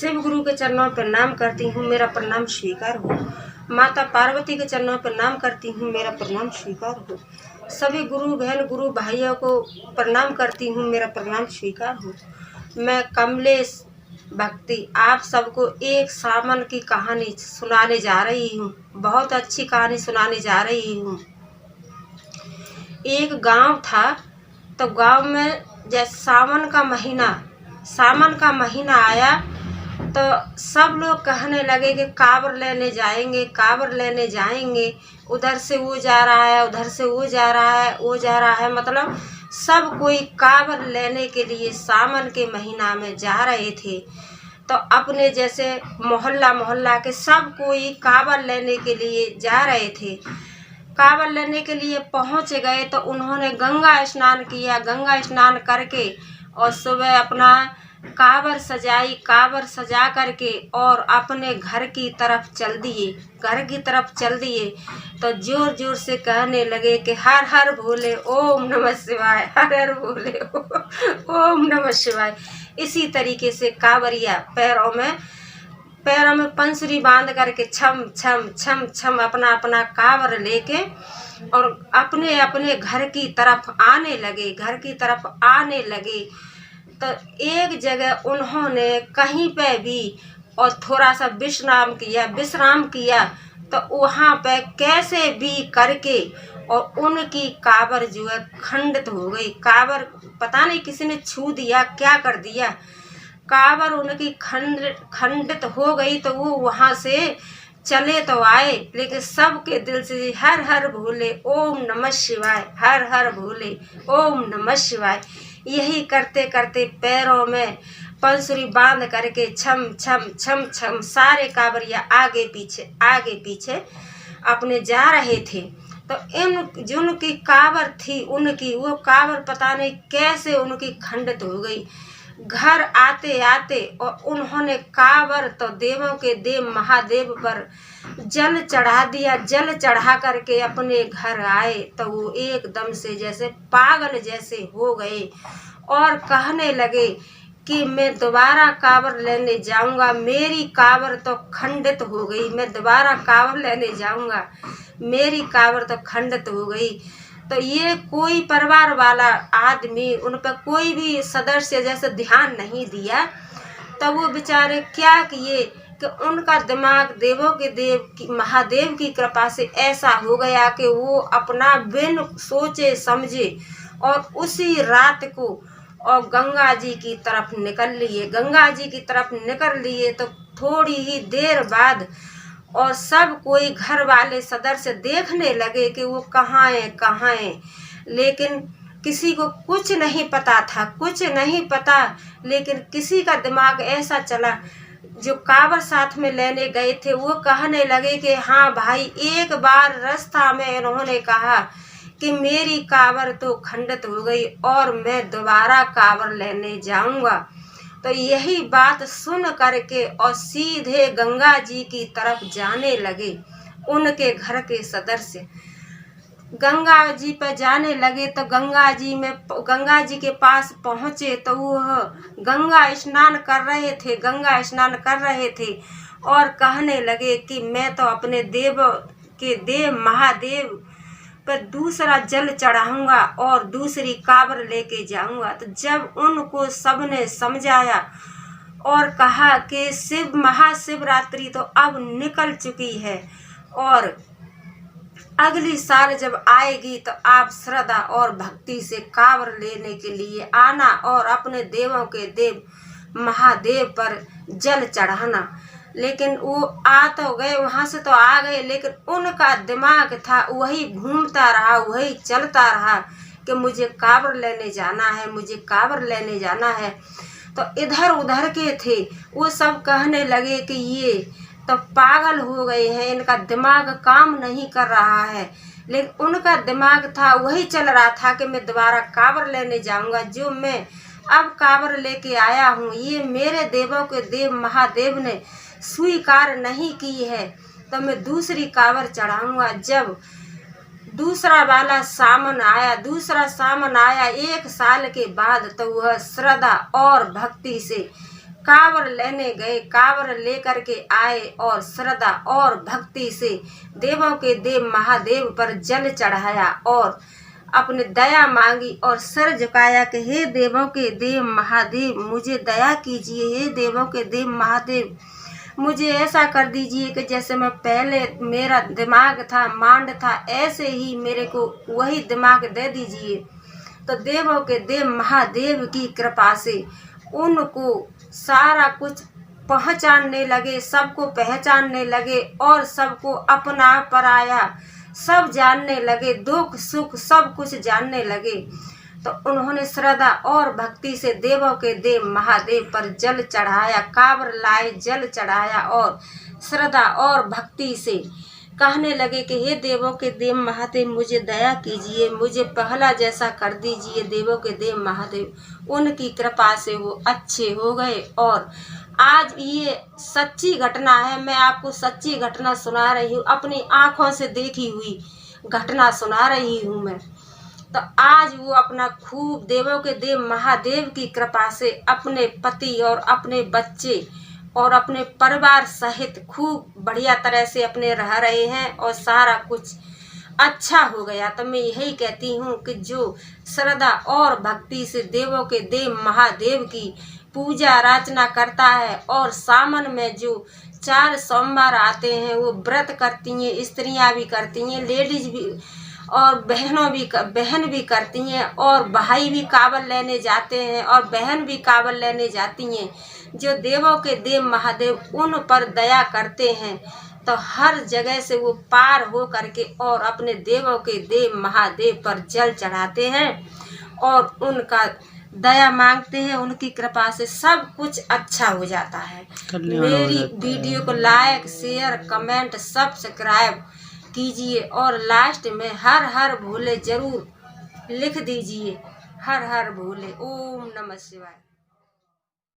शिव गुरु के चरणों पर प्रणाम करती हूँ, मेरा प्रणाम स्वीकार हो। माता पार्वती के चरणों पर प्रणाम करती हूँ, मेरा प्रणाम स्वीकार हो। सभी गुरु बहन गुरु भाइयों को प्रणाम करती हूँ, मेरा प्रणाम स्वीकार हो। मैं कमलेश भक्ति आप सबको एक सावन की कहानी सुनाने जा रही हूँ। बहुत अच्छी कहानी सुनाने जा रही हूँ। एक गांव था, तो गांव में जैसे सावन का महीना आया तो सब लोग कहने लगे कि कांवर लेने जाएंगे, कांवर लेने जाएंगे। उधर से वो जा रहा है, उधर से वो जा रहा है, वो जा रहा है, मतलब सब कोई कांवर लेने के लिए सावन के महीना में जा रहे थे। तो अपने जैसे मोहल्ला के सब कोई कांवर लेने के लिए जा रहे थे। कांवर लेने के लिए पहुंच गए तो उन्होंने गंगा स्नान किया। गंगा स्नान करके और सुबह अपना कांवर सजाई। कांवर सजा करके और अपने घर की तरफ चल दिए। घर की तरफ चल दिए तो जोर जोर से कहने लगे कि हर हर भोले, ओम नमः शिवाय, हर हर भोले, ओम नमः शिवाय। इसी तरीके से कांवरिया पैरों में पंसुरी बांध करके छम छम छम छम अपना अपना कांवर लेके और अपने अपने घर की तरफ आने लगे। तो एक जगह उन्होंने कहीं पे भी और थोड़ा सा विश्राम किया तो वहाँ पे कैसे भी करके और उनकी कांवर जो है खंडित हो गई। कांवर पता नहीं किसी ने छू दिया, क्या कर दिया, कांवर उनकी खंडित हो गई। तो वो वहाँ से चले तो आए, लेकिन सबके दिल से हर हर भोले, ओम नमः शिवाय, हर हर भोले, ओम नमः शिवाय। यही करते करते पैरों में पंसुरी बांध करके छम छम छम छम सारे कांवरिया आगे पीछे अपने जा रहे थे। तो जिनकी कांवर थी उनकी वो कांवर पता नहीं कैसे उनकी खंडित हो गई। घर आते आते और उन्होंने कांवर तो देवों के देव महादेव पर जल चढ़ा दिया। जल चढ़ा करके अपने घर आए तो वो एकदम से जैसे पागल जैसे हो गए और कहने लगे कि मैं दोबारा कांवर लेने जाऊंगा, मेरी कांवर तो खंडित हो गई, मैं दोबारा कांवर लेने जाऊंगा, मेरी कांवर तो खंडित हो गई। तो ये कोई परिवार वाला आदमी उन पर कोई भी सदस्य जैसे ध्यान नहीं दिया। तो वो बेचारे क्या किए कि उनका दिमाग देवों के देव महादेव की कृपा से ऐसा हो गया कि वो अपना बिन सोचे समझे और उसी रात को और गंगा जी की तरफ निकल लिए। तो थोड़ी ही देर बाद और सब कोई घर वाले सदस्य देखने लगे कि वो कहाँ है, लेकिन किसी को कुछ नहीं पता। लेकिन किसी का दिमाग ऐसा चला, जो कांवर साथ में लेने गए थे वो कहने लगे कि हाँ भाई, एक बार रास्ता में उन्होंने कहा कि मेरी कांवर तो खंडित हो गई और मैं दोबारा कांवर लेने जाऊंगा। तो यही बात सुन करके और सीधे गंगा जी की तरफ जाने लगे। उनके घर के सदस्य गंगा जी पर जाने लगे तो गंगा जी के पास पहुँचे तो वह गंगा स्नान कर रहे थे और कहने लगे कि मैं तो अपने देव महादेव पर दूसरा जल चढ़ाऊंगा और दूसरी कांवर लेके जाऊंगा। तो जब उनको सबने समझाया और कहा कि महाशिवरात्रि तो अब निकल चुकी है और अगली साल जब आएगी तो आप श्रद्धा और भक्ति से कांवर लेने के लिए आना और अपने देवों के देव महादेव पर जल चढ़ाना। लेकिन वो आ तो गए, वहाँ से तो आ गए, लेकिन उनका दिमाग था वही घूमता रहा, वही चलता रहा कि मुझे कांवर लेने जाना है। तो इधर उधर के थे वो सब कहने लगे कि ये तो पागल हो गए हैं, इनका दिमाग काम नहीं कर रहा है। लेकिन उनका दिमाग था वही चल रहा था कि मैं दोबारा कांवर लेने जाऊंगा। जो मैं अब कांवर लेके आया हूँ ये मेरे देवों के देव महादेव ने स्वीकार नहीं की है, तो मैं दूसरी कांवर चढ़ाऊंगा। जब दूसरा सामन आया 1 साल के बाद, तो वह श्रद्धा और भक्ति से कांवर लेने गए, कांवर लेकर के आए और श्रद्धा और भक्ति से देवों के देव महादेव पर जल चढ़ाया और अपने दया मांगी और सिर झुकाया कि हे देवों के देव महादेव, मुझे दया कीजिए। हे देवों के देव महादेव, मुझे ऐसा कर दीजिए कि जैसे मैं पहले मेरा दिमाग था, मांड था, ऐसे ही मेरे को वही दिमाग दे दीजिए। तो देवों के देव महादेव की कृपा से उनको सारा कुछ पहचानने लगे, सबको पहचानने लगे और सबको अपना पराया सब जानने लगे, दुख सुख सब कुछ जानने लगे। तो उन्होंने श्रद्धा और भक्ति से देवों के देव महादेव पर जल चढ़ाया, कांवर लाए, जल चढ़ाया और श्रद्धा और भक्ति से कहने लगे कि हे देवों के देव महादेव, मुझे दया कीजिए, मुझे पहला जैसा कर दीजिए। देवों के देव महादेव उनकी कृपा से वो अच्छे हो गए। और आज ये सच्ची घटना है, मैं आपको सच्ची घटना सुना रही हूँ, अपनी आँखों से देखी हुई घटना सुना रही हूँ मैं। तो आज वो अपना खूब देवों के देव महादेव की कृपा से अपने पति और अपने बच्चे और अपने परिवार सहित खूब बढ़िया तरह से अपने रह रहे हैं और सारा कुछ अच्छा हो गया। तो मैं यही कहती हूँ कि जो श्रद्धा और भक्ति से देवों के देव महादेव की पूजा अर्चना करता है और सावन में जो 4 सोमवार आते हैं वो व्रत करती हैं, स्त्रियाँ भी करती हैं, लेडीज भी और बहन भी करती हैं और भाई भी कांवर लेने जाते हैं और बहन भी कांवर लेने जाती हैं। जो देवों के देव महादेव उन पर दया करते हैं तो हर जगह से वो पार हो करके और अपने देवों के देव महादेव पर जल चढ़ाते हैं और उनका दया मांगते हैं। उनकी कृपा से सब कुछ अच्छा हो जाता है। मेरी वीडियो को लाइक, शेयर, कमेंट, सब्सक्राइब कीजिए और लास्ट में हर हर भोले जरूर लिख दीजिए। हर हर भोले। ओम नमः शिवाय।